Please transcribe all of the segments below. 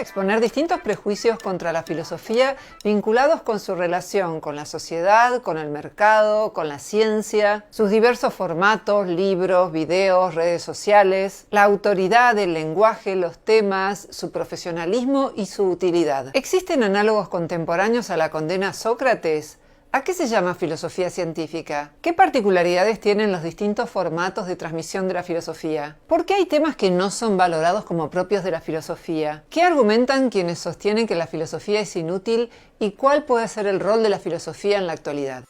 exponer distintos prejuicios contra la filosofía vinculados con su relación con la sociedad, con el mercado, con la ciencia, sus diversos formatos, libros, videos, redes sociales, la autoridad, el lenguaje, los temas, su profesionalismo y su utilidad. ¿Existen análogos contemporáneos a la condena a Sócrates? ¿A qué se llama filosofía científica? ¿Qué particularidades tienen los distintos formatos de transmisión de la filosofía? ¿Por qué hay temas que no son valorados como propios de la filosofía? ¿Qué argumentan quienes sostienen que la filosofía es inútil y cuál puede ser el rol de la filosofía en la actualidad?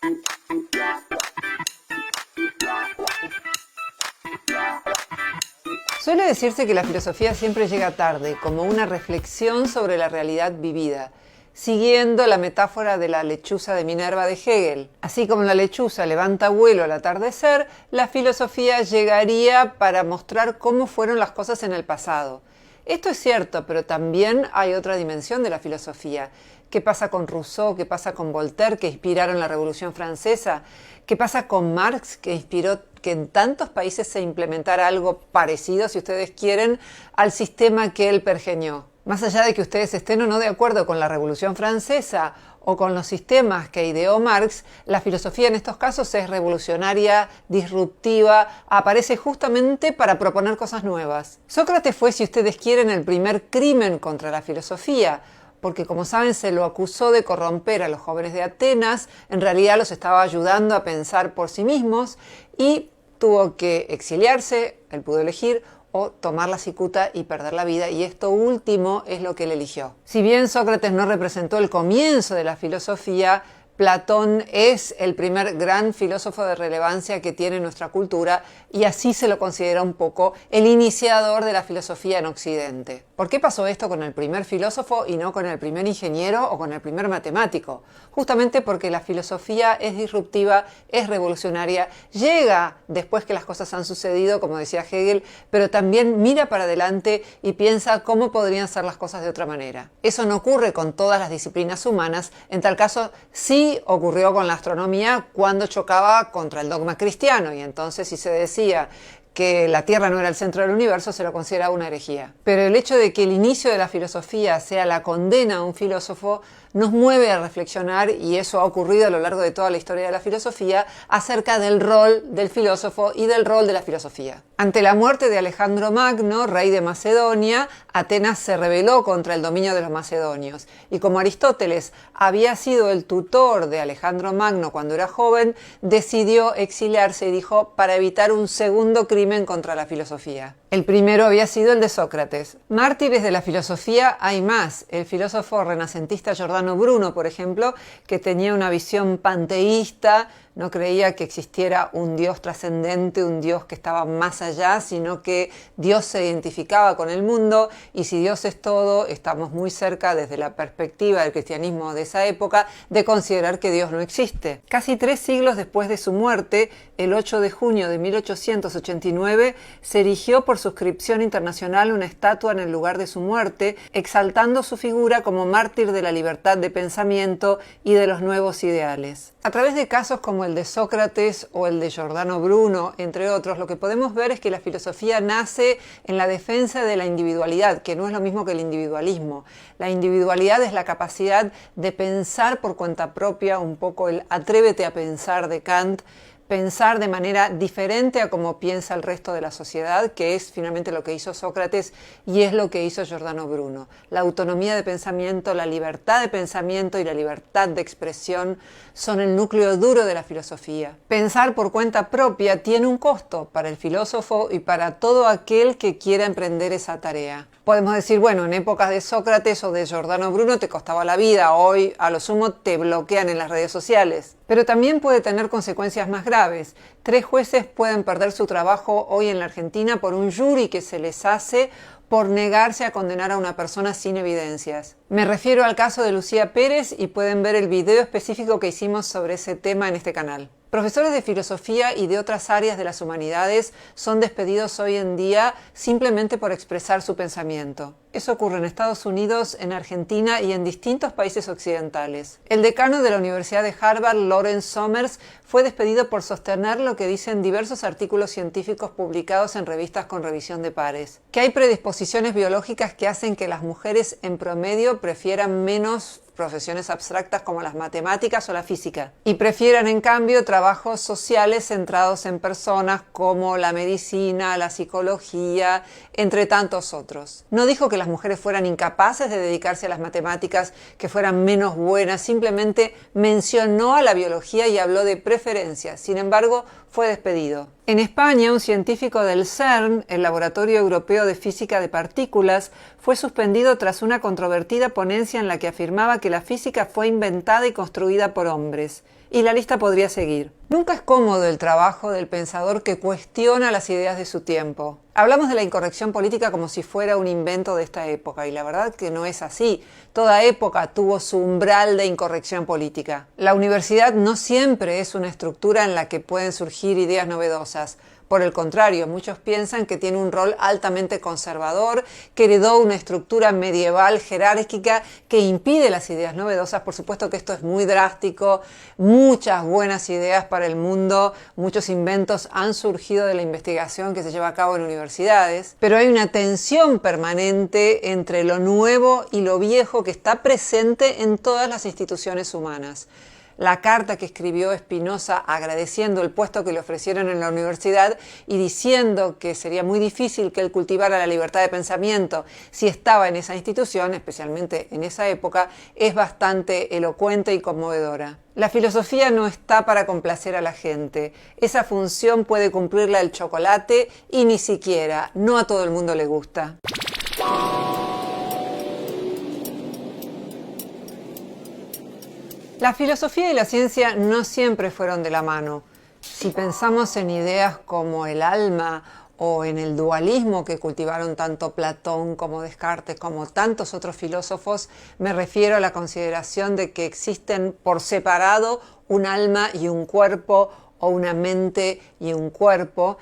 Suele decirse que la filosofía siempre llega tarde, como una reflexión sobre la realidad vivida, siguiendo la metáfora de la lechuza de Minerva de Hegel. Así como la lechuza levanta vuelo al atardecer, la filosofía llegaría para mostrar cómo fueron las cosas en el pasado. Esto es cierto, pero también hay otra dimensión de la filosofía. ¿Qué pasa con Rousseau? ¿Qué pasa con Voltaire, que inspiraron la Revolución Francesa? ¿Qué pasa con Marx, que inspiró que en tantos países se implementara algo parecido, si ustedes quieren, al sistema que él pergeñó? Más allá de que ustedes estén o no de acuerdo con la Revolución Francesa o con los sistemas que ideó Marx, la filosofía en estos casos es revolucionaria, disruptiva, aparece justamente para proponer cosas nuevas. Sócrates fue, si ustedes quieren, el primer crimen contra la filosofía, porque como saben se lo acusó de corromper a los jóvenes de Atenas, en realidad los estaba ayudando a pensar por sí mismos y tuvo que exiliarse, él pudo elegir, o tomar la cicuta y perder la vida, y esto último es lo que él eligió. Si bien Sócrates no representó el comienzo de la filosofía, Platón es el primer gran filósofo de relevancia que tiene nuestra cultura y así se lo considera un poco el iniciador de la filosofía en Occidente. ¿Por qué pasó esto con el primer filósofo y no con el primer ingeniero o con el primer matemático? Justamente porque la filosofía es disruptiva, es revolucionaria, llega después que las cosas han sucedido, como decía Hegel, pero también mira para adelante y piensa cómo podrían ser las cosas de otra manera. Eso no ocurre con todas las disciplinas humanas, en tal caso sí ocurrió con la astronomía cuando chocaba contra el dogma cristiano y entonces si se decía que la Tierra no era el centro del universo se lo consideraba una herejía. Pero el hecho de que el inicio de la filosofía sea la condena a un filósofo nos mueve a reflexionar, y eso ha ocurrido a lo largo de toda la historia de la filosofía, acerca del rol del filósofo y del rol de la filosofía. Ante la muerte de Alejandro Magno, rey de Macedonia, Atenas se rebeló contra el dominio de los macedonios. Y como Aristóteles había sido el tutor de Alejandro Magno cuando era joven, decidió exiliarse y dijo, para evitar un segundo crimen contra la filosofía. El primero había sido el de Sócrates. Mártires de la filosofía hay más. El filósofo renacentista Giordano Bruno, por ejemplo, que tenía una visión panteísta, no creía que existiera un Dios trascendente, un Dios que estaba más allá, sino que Dios se identificaba con el mundo, y si Dios es todo, estamos muy cerca, desde la perspectiva del cristianismo de esa época, de considerar que Dios no existe. Casi 3 siglos después de su muerte, el 8 de junio de 1889, se erigió por suscripción internacional una estatua en el lugar de su muerte, exaltando su figura como mártir de la libertad de pensamiento y de los nuevos ideales. A través de casos como el de Sócrates o el de Giordano Bruno, entre otros, lo que podemos ver es que la filosofía nace en la defensa de la individualidad, que no es lo mismo que el individualismo. La individualidad es la capacidad de pensar por cuenta propia, un poco el atrévete a pensar de Kant, pensar de manera diferente a como piensa el resto de la sociedad, que es finalmente lo que hizo Sócrates y es lo que hizo Giordano Bruno. La autonomía de pensamiento, la libertad de pensamiento y la libertad de expresión son el núcleo duro de la filosofía. Pensar por cuenta propia tiene un costo para el filósofo y para todo aquel que quiera emprender esa tarea. Podemos decir, bueno, en épocas de Sócrates o de Giordano Bruno te costaba la vida, hoy a lo sumo te bloquean en las redes sociales. Pero también puede tener consecuencias más graves. 3 jueces pueden perder su trabajo hoy en la Argentina por un jury que se les hace por negarse a condenar a una persona sin evidencias. Me refiero al caso de Lucía Pérez y pueden ver el video específico que hicimos sobre ese tema en este canal. Profesores de filosofía y de otras áreas de las humanidades son despedidos hoy en día simplemente por expresar su pensamiento. Eso ocurre en Estados Unidos, en Argentina y en distintos países occidentales. El decano de la Universidad de Harvard, Lawrence Summers, fue despedido por sostener lo que dicen diversos artículos científicos publicados en revistas con revisión de pares: que hay predisposiciones biológicas que hacen que las mujeres en promedio prefieran menos profesiones abstractas como las matemáticas o la física, y prefieran en cambio trabajos sociales centrados en personas como la medicina, la psicología, entre tantos otros. No dijo que las mujeres fueran incapaces de dedicarse a las matemáticas, que fueran menos buenas, simplemente mencionó a la biología y habló de preferencias. Sin embargo, fue despedido. En España, un científico del CERN, el Laboratorio Europeo de Física de Partículas, fue suspendido tras una controvertida ponencia en la que afirmaba que la física fue inventada y construida por hombres. Y la lista podría seguir. Nunca es cómodo el trabajo del pensador que cuestiona las ideas de su tiempo. Hablamos de la incorrección política como si fuera un invento de esta época, y la verdad que no es así. Toda época tuvo su umbral de incorrección política. La universidad no siempre es una estructura en la que pueden surgir ideas novedosas. Por el contrario, muchos piensan que tiene un rol altamente conservador, que heredó una estructura medieval jerárquica que impide las ideas novedosas. Por supuesto que esto es muy drástico, muchas buenas ideas para el mundo, muchos inventos han surgido de la investigación que se lleva a cabo en universidades, pero hay una tensión permanente entre lo nuevo y lo viejo que está presente en todas las instituciones humanas. La carta que escribió Spinoza agradeciendo el puesto que le ofrecieron en la universidad y diciendo que sería muy difícil que él cultivara la libertad de pensamiento si estaba en esa institución, especialmente en esa época, es bastante elocuente y conmovedora. La filosofía no está para complacer a la gente. Esa función puede cumplirla el chocolate y ni siquiera, no a todo el mundo le gusta. La filosofía y la ciencia no siempre fueron de la mano. Si pensamos en ideas como el alma o en el dualismo que cultivaron tanto Platón como Descartes como tantos otros filósofos, me refiero a la consideración de que existen por separado un alma y un cuerpo o una mente y un cuerpo.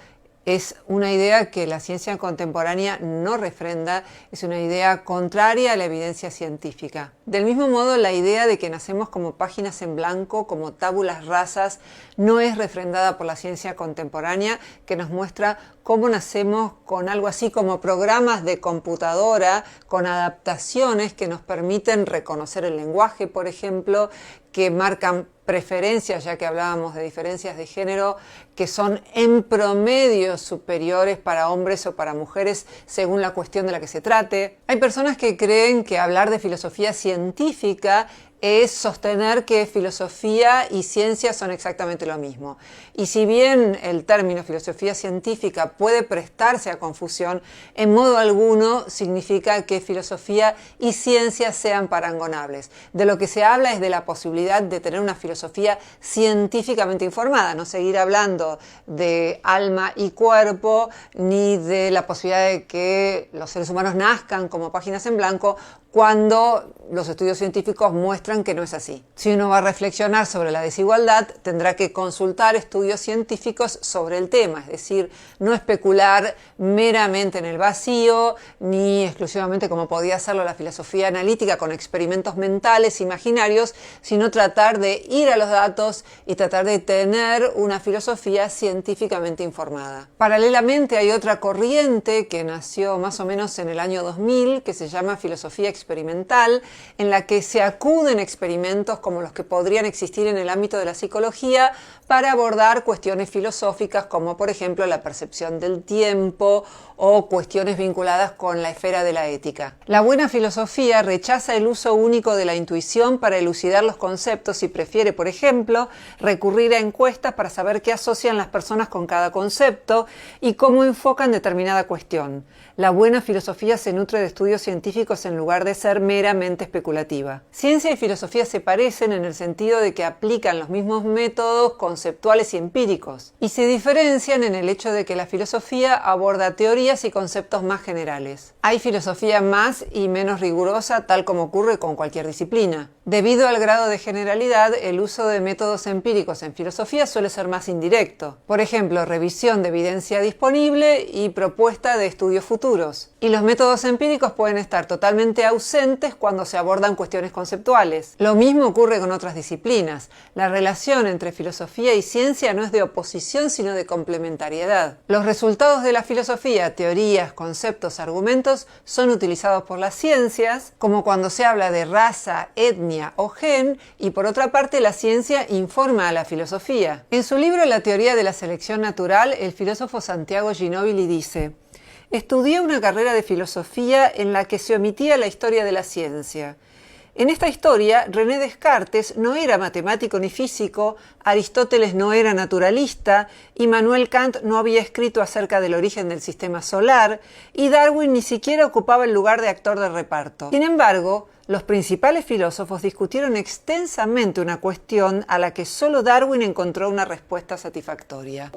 Es una idea que la ciencia contemporánea no refrenda, es una idea contraria a la evidencia científica. Del mismo modo, la idea de que nacemos como páginas en blanco, como tábulas rasas, no es refrendada por la ciencia contemporánea, que nos muestra cómo nacemos con algo así como programas de computadora, con adaptaciones que nos permiten reconocer el lenguaje, por ejemplo, que marcan preferencias, ya que hablábamos de diferencias de género, que son en promedio superiores para hombres o para mujeres según la cuestión de la que se trate. Hay personas que creen que hablar de filosofía científica es sostener que filosofía y ciencia son exactamente lo mismo. Y si bien el término filosofía científica puede prestarse a confusión, en modo alguno significa que filosofía y ciencia sean parangonables. De lo que se habla es de la posibilidad de tener una filosofía científicamente informada, no seguir hablando de alma y cuerpo, ni de la posibilidad de que los seres humanos nazcan como páginas en blanco, cuando los estudios científicos muestran que no es así. Si uno va a reflexionar sobre la desigualdad, tendrá que consultar estudios científicos sobre el tema, es decir, no especular meramente en el vacío, ni exclusivamente como podía hacerlo la filosofía analítica con experimentos mentales, imaginarios, sino tratar de ir a los datos y tratar de tener una filosofía científicamente informada. Paralelamente hay otra corriente que nació más o menos en el año 2000, que se llama filosofía experimental, en la que se acuden experimentos como los que podrían existir en el ámbito de la psicología para abordar cuestiones filosóficas como por ejemplo la percepción del tiempo o cuestiones vinculadas con la esfera de la ética. La buena filosofía rechaza el uso único de la intuición para elucidar los conceptos y prefiere, por ejemplo, recurrir a encuestas para saber qué asocian las personas con cada concepto y cómo enfocan determinada cuestión. La buena filosofía se nutre de estudios científicos en lugar de ser meramente especulativa. Ciencia y filosofía se parecen en el sentido de que aplican los mismos métodos conceptuales y empíricos, y se diferencian en el hecho de que la filosofía aborda teorías y conceptos más generales. Hay filosofía más y menos rigurosa, tal como ocurre con cualquier disciplina. Debido al grado de generalidad, el uso de métodos empíricos en filosofía suele ser más indirecto. Por ejemplo, revisión de evidencia disponible y propuesta de estudios futuros. Y los métodos empíricos pueden estar totalmente ausentes cuando se abordan cuestiones conceptuales. Lo mismo ocurre con otras disciplinas. La relación entre filosofía y ciencia no es de oposición, sino de complementariedad. Los resultados de la filosofía, teorías, conceptos, argumentos, son utilizados por las ciencias, como cuando se habla de raza, etnia o gen, y por otra parte la ciencia informa a la filosofía. En su libro La teoría de la selección natural, el filósofo Santiago Ginóbili dice: estudié una carrera de filosofía en la que se omitía la historia de la ciencia. En esta historia, René Descartes no era matemático ni físico, Aristóteles no era naturalista, Immanuel Kant no había escrito acerca del origen del sistema solar, y Darwin ni siquiera ocupaba el lugar de actor de reparto. Sin embargo, los principales filósofos discutieron extensamente una cuestión a la que solo Darwin encontró una respuesta satisfactoria.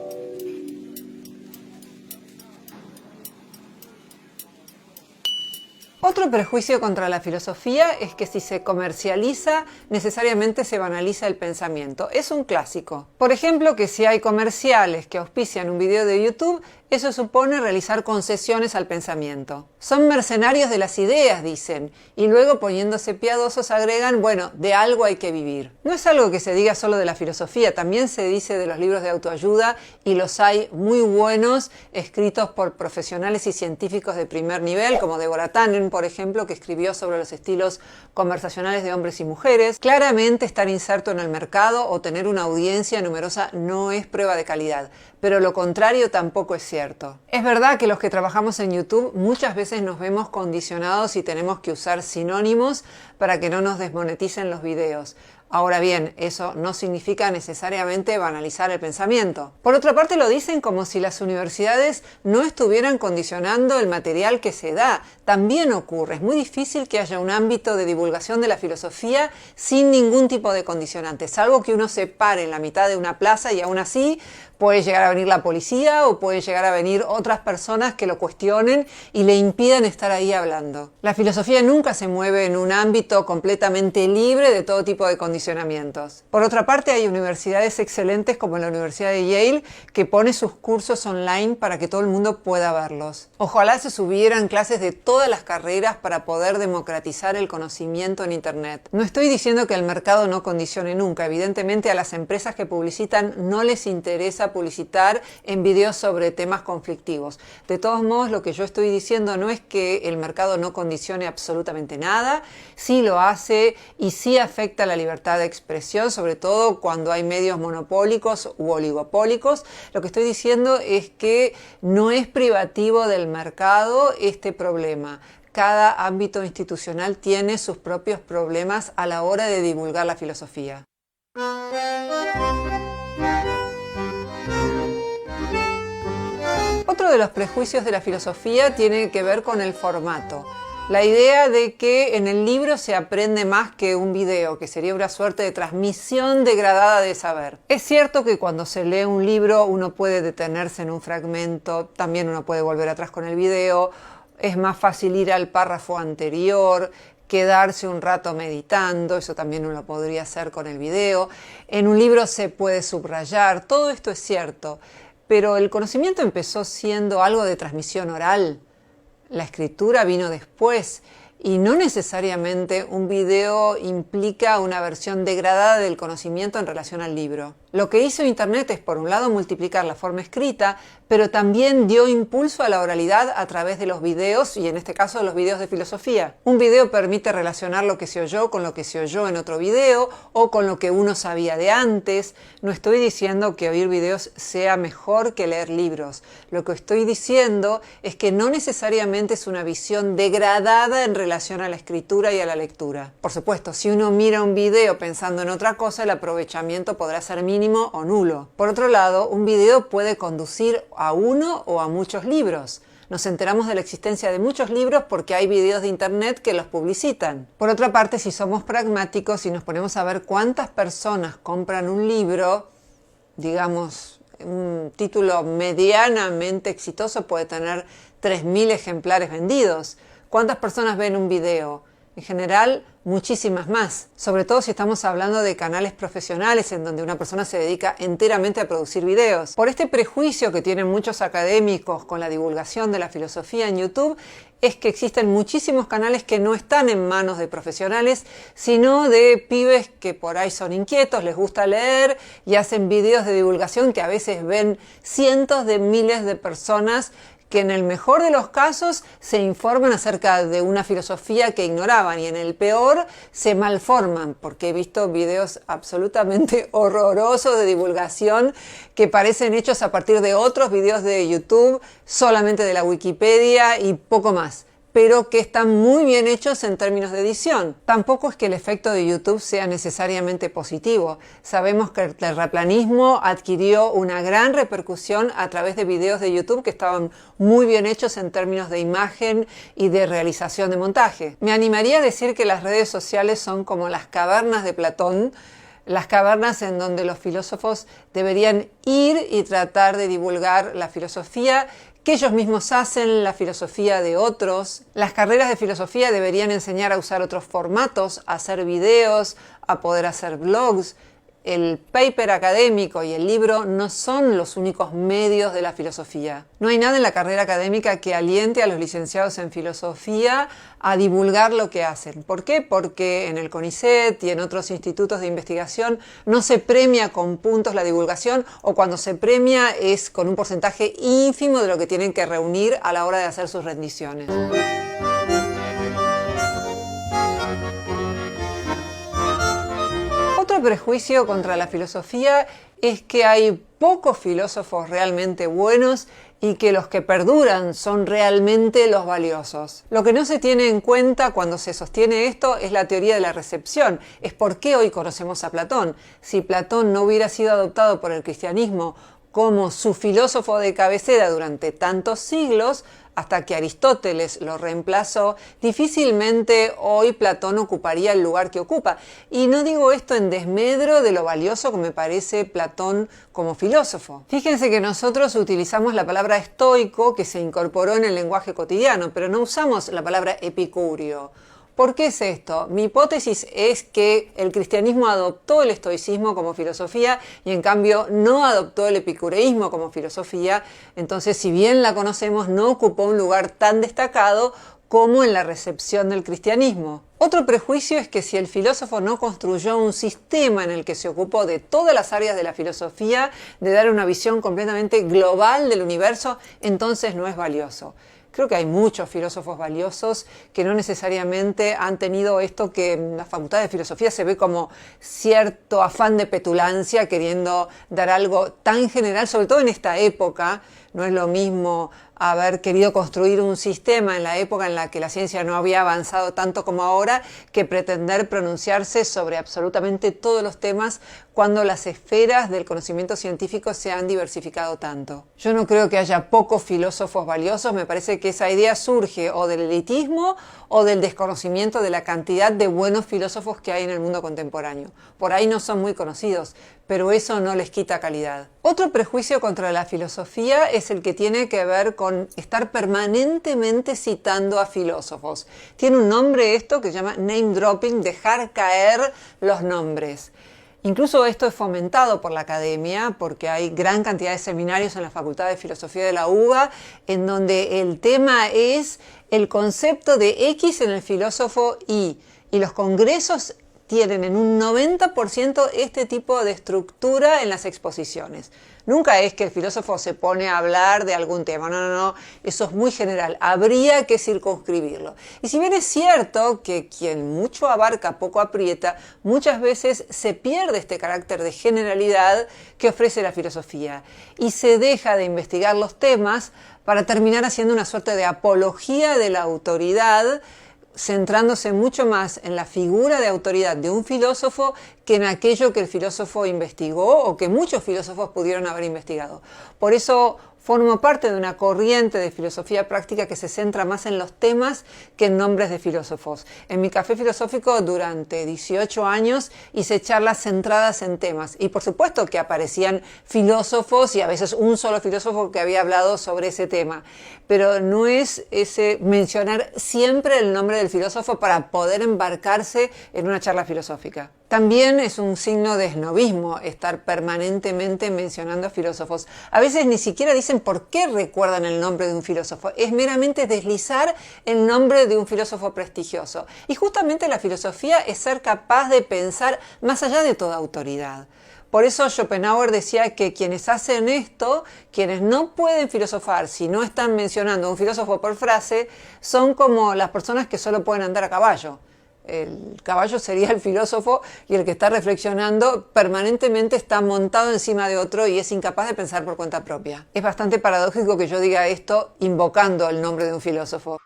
Otro prejuicio contra la filosofía es que si se comercializa, necesariamente se banaliza el pensamiento. Es un clásico. Por ejemplo, que si hay comerciales que auspician un video de YouTube, eso supone realizar concesiones al pensamiento. Son mercenarios de las ideas, dicen, y luego poniéndose piadosos agregan, bueno, de algo hay que vivir. No es algo que se diga solo de la filosofía, también se dice de los libros de autoayuda, y los hay muy buenos, escritos por profesionales y científicos de primer nivel, como Deborah Tannen, por ejemplo, que escribió sobre los estilos conversacionales de hombres y mujeres. Claramente estar inserto en el mercado o tener una audiencia numerosa no es prueba de calidad, pero lo contrario tampoco es cierto. Es verdad que los que trabajamos en YouTube muchas veces nos vemos condicionados y tenemos que usar sinónimos para que no nos desmoneticen los videos. Ahora bien, eso no significa necesariamente banalizar el pensamiento. Por otra parte, lo dicen como si las universidades no estuvieran condicionando el material que se da. También ocurre. Es muy difícil que haya un ámbito de divulgación de la filosofía sin ningún tipo de condicionante, salvo que uno se pare en la mitad de una plaza y aún así puede llegar a venir la policía o puede llegar a venir otras personas que lo cuestionen y le impidan estar ahí hablando. La filosofía nunca se mueve en un ámbito completamente libre de todo tipo de condicionamientos. Por otra parte, hay universidades excelentes como la Universidad de Yale que pone sus cursos online para que todo el mundo pueda verlos. Ojalá se subieran clases de todas las carreras para poder democratizar el conocimiento en Internet. No estoy diciendo que el mercado no condicione nunca. Evidentemente a las empresas que publicitan no les interesa publicitar en videos sobre temas conflictivos. De todos modos, lo que yo estoy diciendo no es que el mercado no condicione absolutamente nada, sí lo hace y sí afecta la libertad de expresión, sobre todo cuando hay medios monopólicos u oligopólicos. Lo que estoy diciendo es que no es privativo del mercado este problema. Cada ámbito institucional tiene sus propios problemas a la hora de divulgar la filosofía. Otro de los prejuicios de la filosofía tiene que ver con el formato. La idea de que en el libro se aprende más que un video, que sería una suerte de transmisión degradada de saber. Es cierto que cuando se lee un libro uno puede detenerse en un fragmento, también uno puede volver atrás con el video, es más fácil ir al párrafo anterior, quedarse un rato meditando, eso también uno podría hacer con el video. En un libro se puede subrayar, todo esto es cierto. Pero el conocimiento empezó siendo algo de transmisión oral. La escritura vino después y no necesariamente un video implica una versión degradada del conocimiento en relación al libro. Lo que hizo Internet es, por un lado, multiplicar la forma escrita, pero también dio impulso a la oralidad a través de los videos, y en este caso los videos de filosofía. Un video permite relacionar lo que se oyó con lo que se oyó en otro video, o con lo que uno sabía de antes. No estoy diciendo que oír videos sea mejor que leer libros. Lo que estoy diciendo es que no necesariamente es una visión degradada en relación a la escritura y a la lectura. Por supuesto, si uno mira un video pensando en otra cosa, el aprovechamiento podrá ser mínimo o nulo. Por otro lado, un video puede conducir a uno o a muchos libros. Nos enteramos de la existencia de muchos libros porque hay videos de Internet que los publicitan. Por otra parte, si somos pragmáticos y nos ponemos a ver cuántas personas compran un libro, digamos, un título medianamente exitoso puede tener 3.000 ejemplares vendidos. ¿Cuántas personas ven un video? En general, muchísimas más, sobre todo si estamos hablando de canales profesionales en donde una persona se dedica enteramente a producir videos. Por este prejuicio que tienen muchos académicos con la divulgación de la filosofía en YouTube, es que existen muchísimos canales que no están en manos de profesionales, sino de pibes que por ahí son inquietos, les gusta leer y hacen videos de divulgación que a veces ven cientos de miles de personas que en el mejor de los casos se informan acerca de una filosofía que ignoraban y en el peor se malforman, porque he visto videos absolutamente horrorosos de divulgación que parecen hechos a partir de otros videos de YouTube, solamente de la Wikipedia y poco más, pero que están muy bien hechos en términos de edición. Tampoco es que el efecto de YouTube sea necesariamente positivo. Sabemos que el terraplanismo adquirió una gran repercusión a través de videos de YouTube que estaban muy bien hechos en términos de imagen y de realización de montaje. Me animaría a decir que las redes sociales son como las cavernas de Platón, las cavernas en donde los filósofos deberían ir y tratar de divulgar la filosofía que ellos mismos hacen, la filosofía de otros. Las carreras de filosofía deberían enseñar a usar otros formatos, a hacer videos, a poder hacer blogs. El paper académico y el libro no son los únicos medios de la filosofía. No hay nada en la carrera académica que aliente a los licenciados en filosofía a divulgar lo que hacen. ¿Por qué? Porque en el CONICET y en otros institutos de investigación no se premia con puntos la divulgación, o cuando se premia es con un porcentaje ínfimo de lo que tienen que reunir a la hora de hacer sus rendiciones. Otro prejuicio contra la filosofía es que hay pocos filósofos realmente buenos y que los que perduran son realmente los valiosos. Lo que no se tiene en cuenta cuando se sostiene esto es la teoría de la recepción. Es por qué hoy conocemos a Platón. Si Platón no hubiera sido adoptado por el cristianismo como su filósofo de cabecera durante tantos siglos, hasta que Aristóteles lo reemplazó, difícilmente hoy Platón ocuparía el lugar que ocupa. Y no digo esto en desmedro de lo valioso que me parece Platón como filósofo. Fíjense que nosotros utilizamos la palabra estoico, que se incorporó en el lenguaje cotidiano, pero no usamos la palabra epicúreo. ¿Por qué es esto? Mi hipótesis es que el cristianismo adoptó el estoicismo como filosofía y en cambio no adoptó el epicureísmo como filosofía. Entonces, si bien la conocemos, no ocupó un lugar tan destacado como en la recepción del cristianismo. Otro prejuicio es que si el filósofo no construyó un sistema en el que se ocupó de todas las áreas de la filosofía, de dar una visión completamente global del universo, entonces no es valioso. Creo que hay muchos filósofos valiosos que no necesariamente han tenido esto que en la Facultad de Filosofía se ve como cierto afán de petulancia, queriendo dar algo tan general, sobre todo en esta época. No es lo mismo haber querido construir un sistema en la época en la que la ciencia no había avanzado tanto como ahora, que pretender pronunciarse sobre absolutamente todos los temas cuando las esferas del conocimiento científico se han diversificado tanto. Yo no creo que haya pocos filósofos valiosos, me parece que esa idea surge o del elitismo o del desconocimiento de la cantidad de buenos filósofos que hay en el mundo contemporáneo. Por ahí no son muy conocidos, pero eso no les quita calidad. Otro prejuicio contra la filosofía es el que tiene que ver con estar permanentemente citando a filósofos. Tiene un nombre esto que se llama name dropping, dejar caer los nombres. Incluso esto es fomentado por la academia porque hay gran cantidad de seminarios en la Facultad de Filosofía de la UBA en donde el tema es el concepto de X en el filósofo Y los congresos tienen en un 90% este tipo de estructura en las exposiciones. Nunca es que el filósofo se pone a hablar de algún tema, no, eso es muy general, habría que circunscribirlo. Y si bien es cierto que quien mucho abarca poco aprieta, muchas veces se pierde este carácter de generalidad que ofrece la filosofía y se deja de investigar los temas para terminar haciendo una suerte de apología de la autoridad, centrándose mucho más en la figura de autoridad de un filósofo que en aquello que el filósofo investigó o que muchos filósofos pudieron haber investigado. Por eso formo parte de una corriente de filosofía práctica que se centra más en los temas que en nombres de filósofos. En mi café filosófico durante 18 años hice charlas centradas en temas y por supuesto que aparecían filósofos y a veces un solo filósofo que había hablado sobre ese tema, pero no es ese mencionar siempre el nombre del filósofo para poder embarcarse en una charla filosófica. También es un signo de esnobismo estar permanentemente mencionando a filósofos. A veces ni siquiera dicen por qué recuerdan el nombre de un filósofo. Es meramente deslizar el nombre de un filósofo prestigioso. Y justamente la filosofía es ser capaz de pensar más allá de toda autoridad. Por eso Schopenhauer decía que quienes hacen esto, quienes no pueden filosofar si no están mencionando a un filósofo por frase, son como las personas que solo pueden andar a caballo. El caballo sería el filósofo y el que está reflexionando permanentemente está montado encima de otro y es incapaz de pensar por cuenta propia. Es bastante paradójico que yo diga esto invocando el nombre de un filósofo.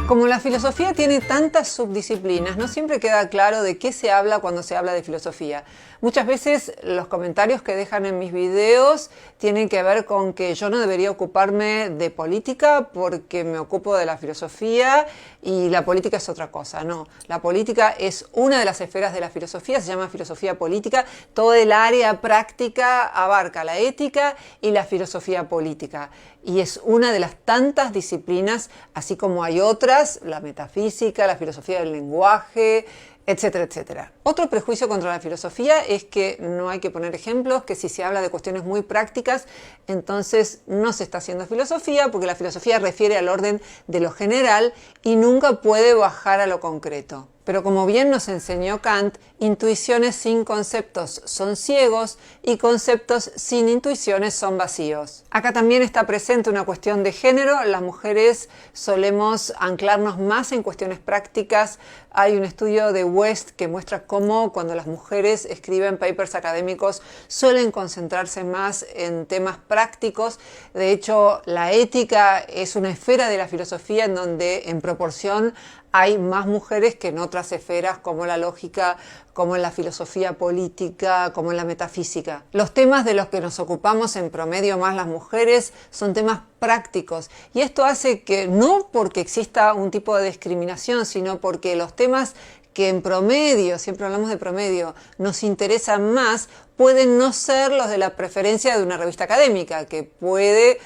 Como la filosofía tiene tantas subdisciplinas, no siempre queda claro de qué se habla cuando se habla de filosofía. Muchas veces los comentarios que dejan en mis videos tienen que ver con que yo no debería ocuparme de política porque me ocupo de la filosofía y la política es otra cosa. No, la política es una de las esferas de la filosofía, se llama filosofía política. Todo el área práctica abarca la ética y la filosofía política. Y es una de las tantas disciplinas, así como hay otras, la metafísica, la filosofía del lenguaje, etcétera, etcétera. Otro prejuicio contra la filosofía es que no hay que poner ejemplos, que si se habla de cuestiones muy prácticas, entonces no se está haciendo filosofía, porque la filosofía refiere al orden de lo general y nunca puede bajar a lo concreto. Pero como bien nos enseñó Kant, intuiciones sin conceptos son ciegos y conceptos sin intuiciones son vacíos. Acá también está presente una cuestión de género. Las mujeres solemos anclarnos más en cuestiones prácticas. Hay un estudio de West que muestra cómo cuando las mujeres escriben papers académicos suelen concentrarse más en temas prácticos. De hecho, la ética es una esfera de la filosofía en donde en proporción hay más mujeres que en otras esferas como la lógica, como en la filosofía política, como en la metafísica. Los temas de los que nos ocupamos en promedio más las mujeres son temas prácticos y esto hace que no porque exista un tipo de discriminación, sino porque los temas que en promedio, siempre hablamos de promedio, nos interesan más, pueden no ser los de la preferencia de una revista académica, que puede,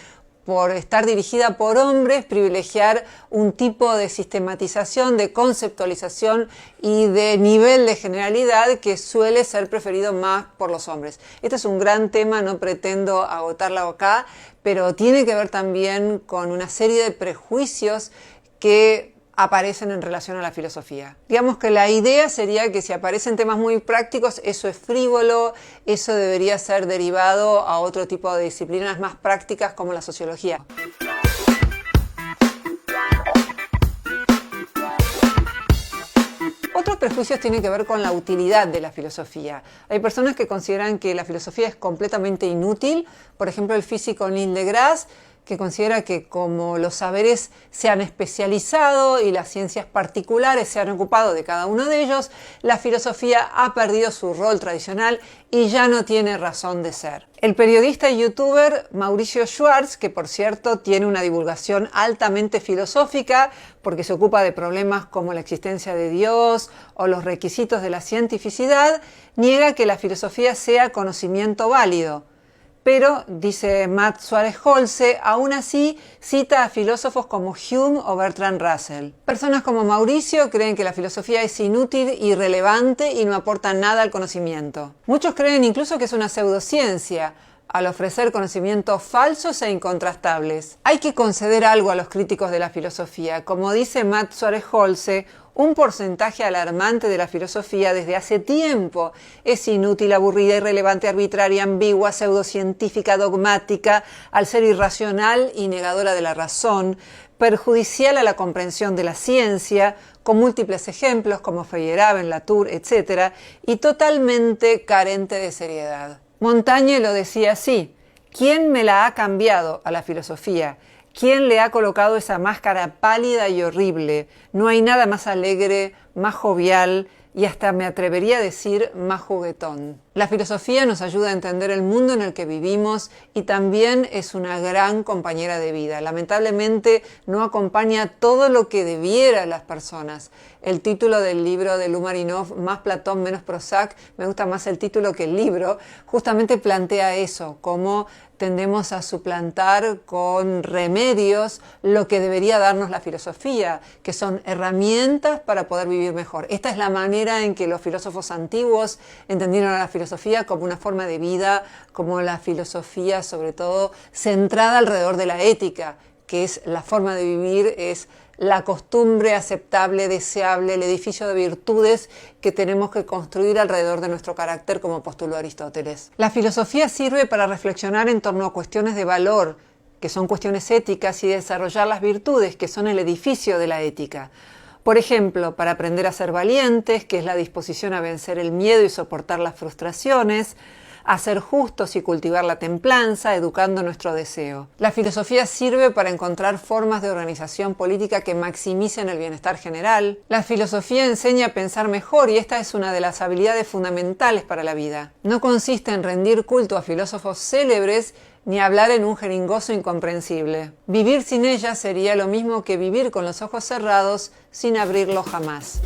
por estar dirigida por hombres, privilegiar un tipo de sistematización, de conceptualización y de nivel de generalidad que suele ser preferido más por los hombres. Este es un gran tema, no pretendo agotarlo acá, pero tiene que ver también con una serie de prejuicios que aparecen en relación a la filosofía. Digamos que la idea sería que si aparecen temas muy prácticos, eso es frívolo, eso debería ser derivado a otro tipo de disciplinas más prácticas como la sociología. Otros prejuicios tienen que ver con la utilidad de la filosofía. Hay personas que consideran que la filosofía es completamente inútil. Por ejemplo, el físico Neil deGrasse, que considera que como los saberes se han especializado y las ciencias particulares se han ocupado de cada uno de ellos, la filosofía ha perdido su rol tradicional y ya no tiene razón de ser. El periodista y youtuber Mauricio Schwartz, que por cierto tiene una divulgación altamente filosófica porque se ocupa de problemas como la existencia de Dios o los requisitos de la cientificidad, niega que la filosofía sea conocimiento válido. Pero, dice Matt Suárez-Holce, aún así cita a filósofos como Hume o Bertrand Russell. Personas como Mauricio creen que la filosofía es inútil, irrelevante y no aporta nada al conocimiento. Muchos creen incluso que es una pseudociencia, al ofrecer conocimientos falsos e incontrastables. Hay que conceder algo a los críticos de la filosofía. Como dice Matt Suárez-Holce, un porcentaje alarmante de la filosofía desde hace tiempo es inútil, aburrida, irrelevante, arbitraria, ambigua, pseudocientífica, dogmática, al ser irracional y negadora de la razón, perjudicial a la comprensión de la ciencia, con múltiples ejemplos como Feyerabend, Latour, etc., y totalmente carente de seriedad. Montaigne lo decía así: ¿quién me la ha cambiado a la filosofía? ¿Quién le ha colocado esa máscara pálida y horrible? No hay nada más alegre, más jovial y hasta me atrevería a decir más juguetón. La filosofía nos ayuda a entender el mundo en el que vivimos y también es una gran compañera de vida. Lamentablemente no acompaña todo lo que debiera a las personas. El título del libro de Lumarinov, Más Platón, menos Prozac, me gusta más el título que el libro, justamente plantea eso, cómo tendemos a suplantar con remedios lo que debería darnos la filosofía, que son herramientas para poder vivir mejor. Esta es la manera en que los filósofos antiguos entendieron a la filosofía como una forma de vida, como la filosofía sobre todo centrada alrededor de la ética, que es la forma de vivir, es la costumbre aceptable, deseable, el edificio de virtudes que tenemos que construir alrededor de nuestro carácter, como postuló Aristóteles. La filosofía sirve para reflexionar en torno a cuestiones de valor, que son cuestiones éticas, y desarrollar las virtudes, que son el edificio de la ética. Por ejemplo, para aprender a ser valientes, que es la disposición a vencer el miedo y soportar las frustraciones, a ser justos y cultivar la templanza, educando nuestro deseo. La filosofía sirve para encontrar formas de organización política que maximicen el bienestar general. La filosofía enseña a pensar mejor y esta es una de las habilidades fundamentales para la vida. No consiste en rendir culto a filósofos célebres ni hablar en un jeringoso incomprensible. Vivir sin ella sería lo mismo que vivir con los ojos cerrados sin abrirlos jamás.